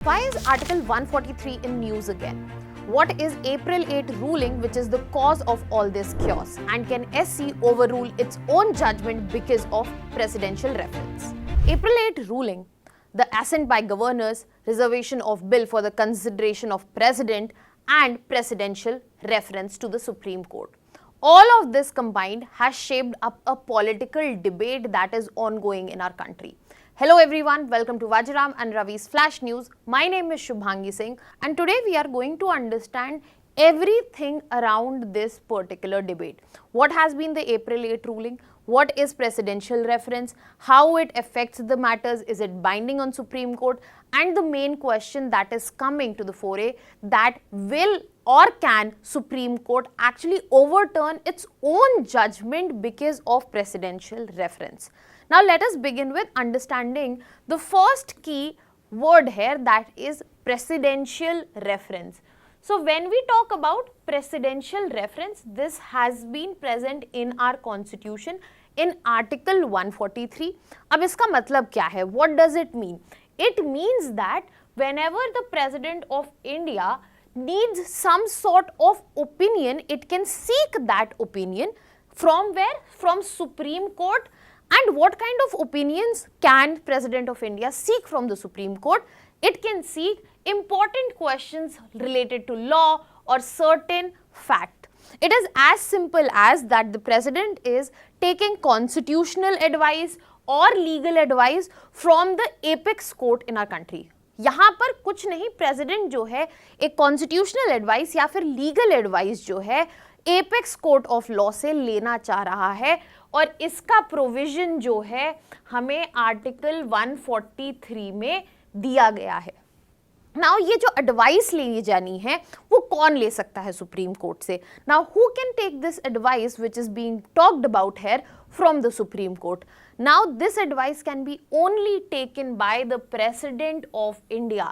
Why is Article 143 in news again? What is April 8 ruling which is the cause of all this chaos? And can SC overrule its own judgment because of presidential reference? April 8 ruling, the assent by governors, reservation of bill for the consideration of president and presidential reference to the Supreme Court. All of this combined has shaped up a political debate that is ongoing in our country. Hello everyone, welcome to Vajiram and Ravi's Flash News. My name is Shubhangi Singh and today we are going to understand everything around this particular debate. What has been the April 8 ruling? What is presidential reference? How it affects the matters? Is it binding on Supreme Court? And the main question that is coming to the fore, that will or can Supreme Court actually overturn its own judgment because of presidential reference? Now let us begin with understanding the first key word here, that is presidential reference. So when we talk about presidential reference, this has been present in our constitution in Article 143. अब इसका मतलब क्या है? What does it mean? It means that whenever the President of India needs some sort of opinion, it can seek that opinion from where? From Supreme Court. And what kind of opinions can President of India seek from the Supreme Court? It can seek important questions related to law or certain fact. It is as simple as that the President is taking constitutional advice or legal advice from the apex court in our country. यहाँ पर कुछ नहीं, President जो है एक constitutional advice या फिर legal advice जो है एपेक्स कोर्ट ऑफ लॉ से लेना चाह रहा है और इसका प्रोविजन जो है हमें आर्टिकल 143 में दिया गया है. नाउ ये जो एडवाइस लेनी जानी है वो कौन ले सकता है सुप्रीम कोर्ट से? Now who can take this advice which is being talked about here from the Supreme Court. Now this advice can be only taken by the President of India.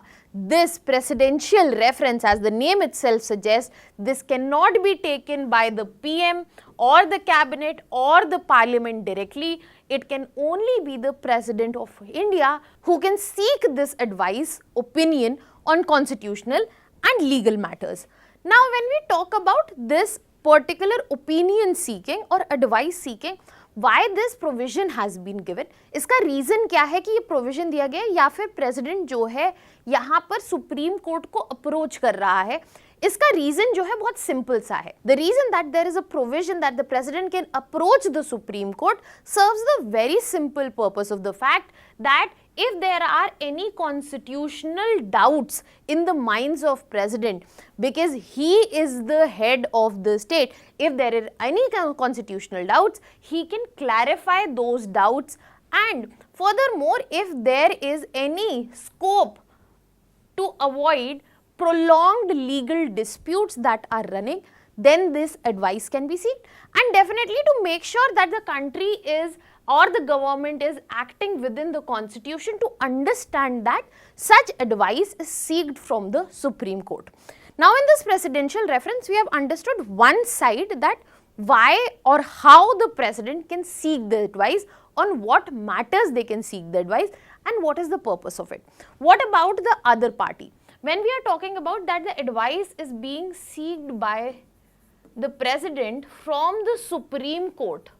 This presidential reference, as the name itself suggests, this cannot be taken by the PM or the cabinet or the parliament directly. It can only be the President of India who can seek this advice, opinion on constitutional and legal matters. Now when we talk about this particular opinion seeking or advice seeking, why this provision has been given, इसका reason क्या है कि ये provision दिया गया या फिर president जो है यहाँ पर सुप्रीम कोर्ट को अप्रोच कर रहा है? इसका रीजन जो है बहुत सिंपल सा है. The reason that there is a provision that the president can approach the supreme court serves the very simple purpose of the fact that if there are any constitutional doubts in the minds of president, because he is the head of the state, if there are any constitutional doubts, he can clarify those doubts. And furthermore, if there is any scope to avoid prolonged legal disputes that are running, then this advice can be sought. And definitely to make sure that the country is or the government is acting within the constitution, to understand that such advice is sought from the Supreme Court. Now in this presidential reference, we have understood one side, that why or how the president can seek the advice, on what matters they can seek the advice, and what is the purpose of it. What about the other party? When we are talking about that the advice is being sought by the president from the Supreme Court,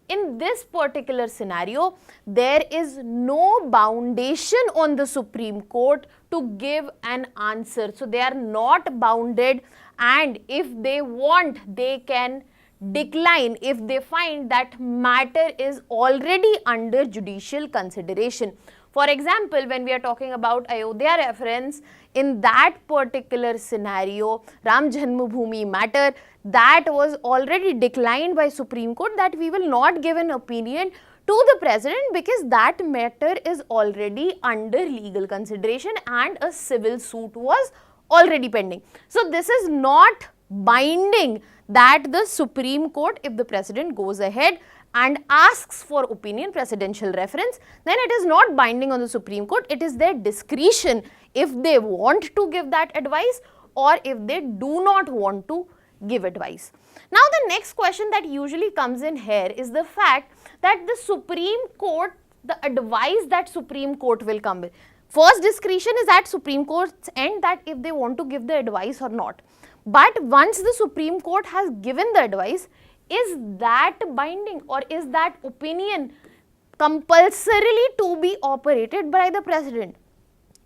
in this particular scenario, there is no foundation on the Supreme Court to give an answer. So they are not bounded, and if they want, they can decline if they find that matter is already under judicial consideration. For example, when we are talking about Ayodhya reference, in that particular scenario, Ram Janmabhoomi matter, that was already declined by Supreme Court, that we will not give an opinion to the president because that matter is already under legal consideration and a civil suit was already pending. So this is not binding that the Supreme Court, if the president goes ahead and asks for opinion, presidential reference, then it is not binding on the Supreme Court. It is their discretion if they want to give that advice or if they do not want to give advice. Now the next question that usually comes in here is the fact that the Supreme Court, the advice that Supreme Court will come with, First discretion is at Supreme Court's end that if they want to give the advice or not. But once the Supreme Court has given the advice, is that binding or is that opinion compulsorily to be operated by the President?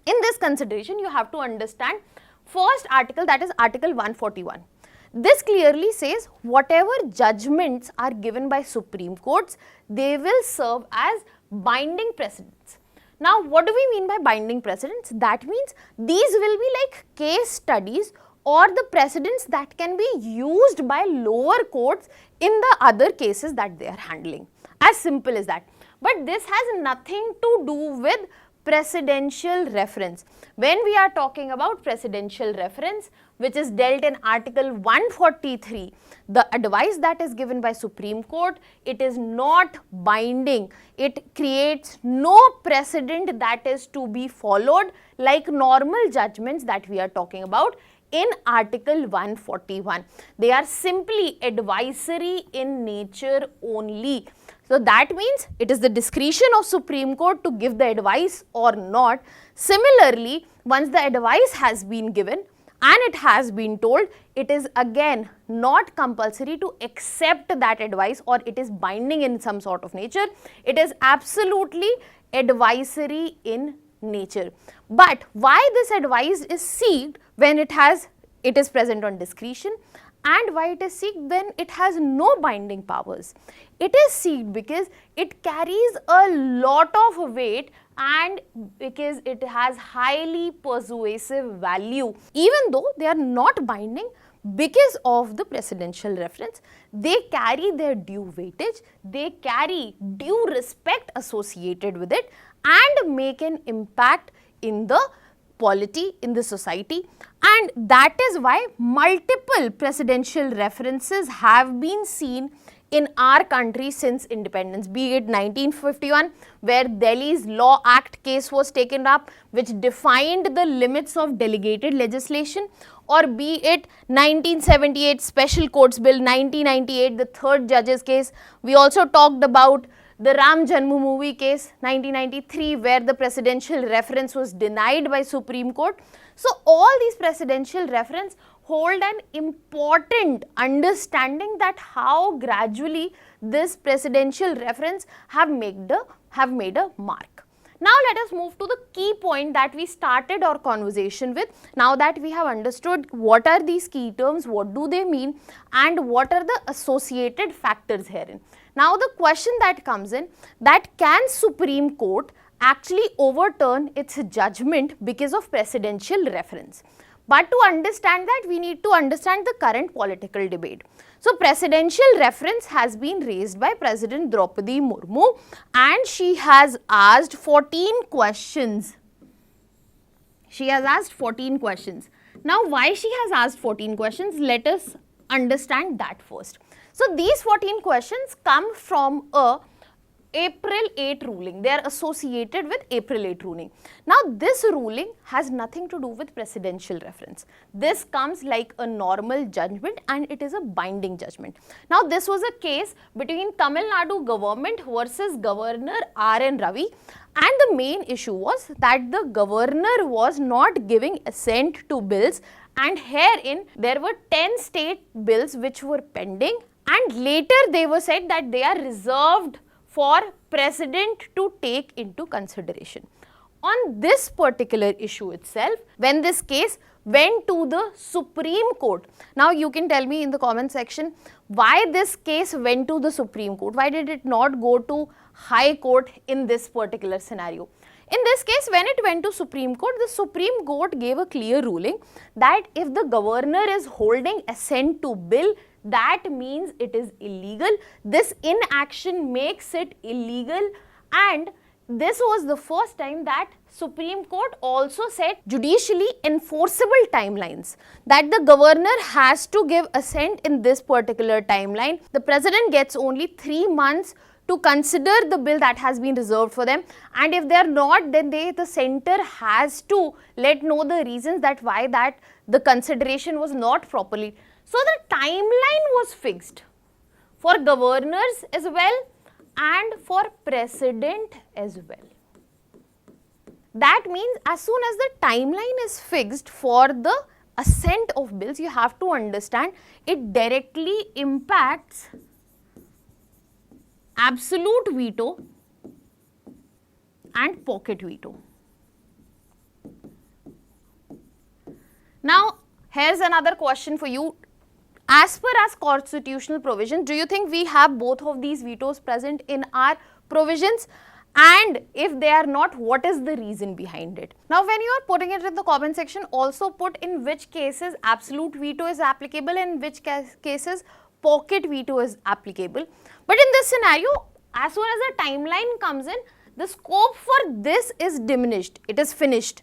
In this consideration, you have to understand first article, that is Article 141. This clearly says whatever judgments are given by Supreme Courts, they will serve as binding precedents. Now, what do we mean by binding precedents? That means these will be like case studies or the precedents that can be used by lower courts in the other cases that they are handling. As simple as that. But this has nothing to do with presidential reference. When we are talking about presidential reference, which is dealt in Article 143, the advice that is given by Supreme Court, it is not binding. It creates no precedent that is to be followed like normal judgments that we are talking about in Article 141. They are simply advisory in nature only. So that means it is the discretion of Supreme Court to give the advice or not. Similarly, once the advice has been given and it has been told, it is again not compulsory to accept that advice or it is binding in some sort of nature. It is absolutely advisory in nature. But why this advice is sought when it is present on discretion, and why it is sought when it has no binding powers? It is sought because it carries a lot of weight and because it has highly persuasive value. Even though they are not binding, because of the presidential reference, they carry their due weightage, they carry due respect associated with it and make an impact in the polity, in the society. And that is why multiple presidential references have been seen in our country since independence, be it 1951, where Delhi's Law Act case was taken up, which defined the limits of delegated legislation, or be it 1978 Special Courts Bill, 1998 the third judges case. We also talked about the Ram Janmabhoomi case, 1993, where the presidential reference was denied by Supreme Court. So all these presidential reference hold an important understanding that how gradually this presidential reference have made a mark. Now let us move to the key point that we started our conversation with. Now that we have understood what are these key terms, what do they mean, and what are the associated factors herein. Now the question that comes in, that can Supreme Court actually overturn its judgment because of presidential reference? But to understand that, we need to understand the current political debate. So presidential reference has been raised by President Draupadi Murmu and she has asked 14 questions. She has asked 14 questions. Now why she has asked 14 questions? Let us understand that first. So these 14 questions come from a April 8 ruling. They are associated with April 8 ruling. Now this ruling has nothing to do with presidential reference. This comes like a normal judgment and it is a binding judgment. Now this was a case between Tamil Nadu government versus Governor R.N. Ravi, and the main issue was that the governor was not giving assent to bills, and herein there were 10 state bills which were pending, and later they were said that they are reserved for President to take into consideration. On this particular issue itself, when this case went to the Supreme Court, now you can tell me in the comment section why this case went to the Supreme Court, why did it not go to High Court in this particular scenario? In this case, when it went to Supreme Court, the Supreme Court gave a clear ruling that if the governor is holding assent to bill, that means it is illegal. This inaction makes it illegal, and this was the first time that Supreme Court also set judicially enforceable timelines, that the governor has to give assent in this particular timeline. The president gets only 3 months to consider the bill that has been reserved for them, and if they are not, then the center has to let know the reasons that why that the consideration was not properly. So the timeline was fixed for governors as well and for president as well. That means as soon as the timeline is fixed for the assent of bills, you have to understand it directly impacts absolute veto and pocket veto. Now, here's another question for you. As per as constitutional provision, do you think we have both of these vetoes present in our provisions? And if they are not, what is the reason behind it? Now, when you are putting it in the comment section, also put in which cases absolute veto is applicable and in which cases pocket veto is applicable. But in this scenario, as soon as the timeline comes in, the scope for this is diminished, it is finished.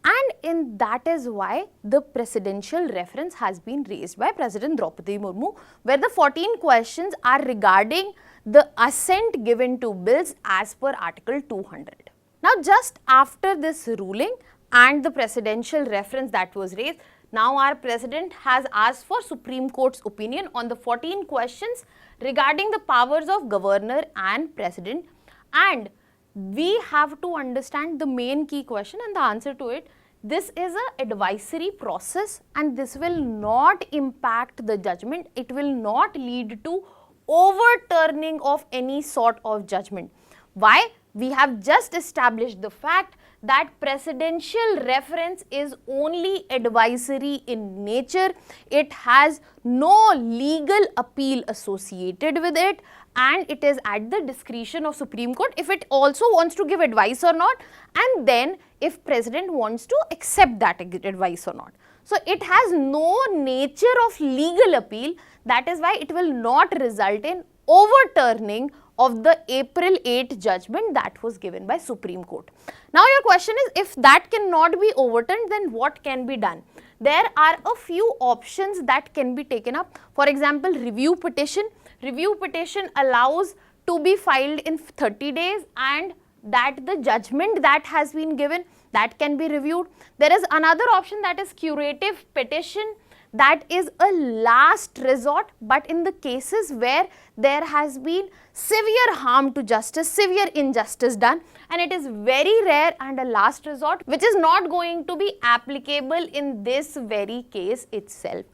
And in that is why the presidential reference has been raised by President Draupadi Murmu, where the 14 questions are regarding the assent given to bills as per Article 200. Now, just after this ruling and the presidential reference that was raised, now our president has asked for Supreme Court's opinion on the 14 questions regarding the powers of governor and president, and we have to understand the main key question and the answer to it. This is an advisory process and this will not impact the judgment. It will not lead to overturning of any sort of judgment. Why? We have just established the fact that presidential reference is only advisory in nature. It has no legal appeal associated with it, and it is at the discretion of Supreme Court if it also wants to give advice or not, and then if President wants to accept that advice or not. So it has no nature of legal appeal. That is why it will not result in overturning of the April 8 judgment that was given by Supreme Court. Now your question is, if that cannot be overturned, then what can be done? There are a few options that can be taken up. For example, review petition. Review petition allows to be filed in 30 days and that the judgment that has been given, that can be reviewed. There is another option, that is curative petition. That is a last resort, but in the cases where there has been severe harm to justice, severe injustice done, and it is very rare and a last resort, which is not going to be applicable in this very case itself.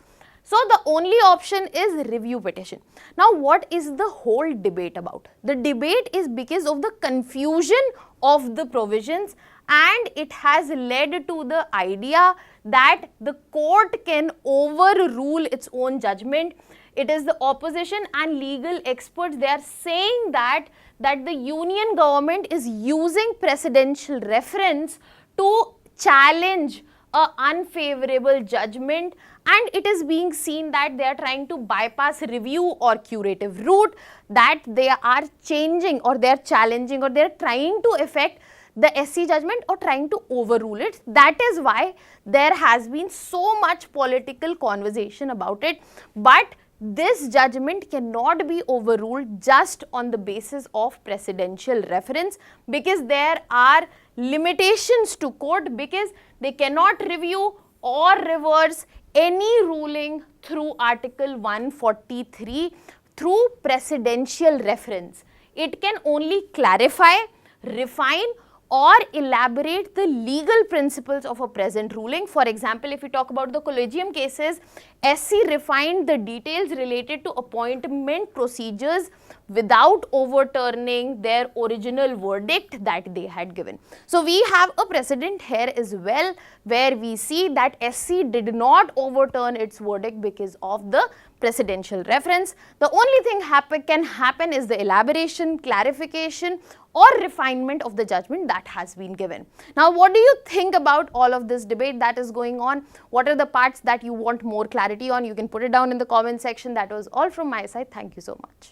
So the only option is review petition. Now what is the whole debate about? The debate is because of the confusion of the provisions, and it has led to the idea that the court can overrule its own judgment. It is the opposition and legal experts, they are saying that the union government is using presidential reference to challenge an unfavorable judgment, and it is being seen that they are trying to bypass review or curative route, that they are changing or they are challenging or they are trying to affect the SC judgment or trying to overrule it. That is why there has been so much political conversation about it. But this judgment cannot be overruled just on the basis of presidential reference, because there are limitations to court, because they cannot review or reverse any ruling through Article 143 through presidential reference. It can only clarify, refine or elaborate the legal principles of a present ruling. For example, if we talk about the collegium cases, SC refined the details related to appointment procedures without overturning their original verdict that they had given. So we have a precedent here as well, where we see that SC did not overturn its verdict because of the presidential reference. The only thing can happen is the elaboration, clarification or refinement of the judgment that has been given. Now, what do you think about all of this debate that is going on? What are the parts that you want more clarity on? You can put it down in the comment section. That was all from my side. Thank you so much.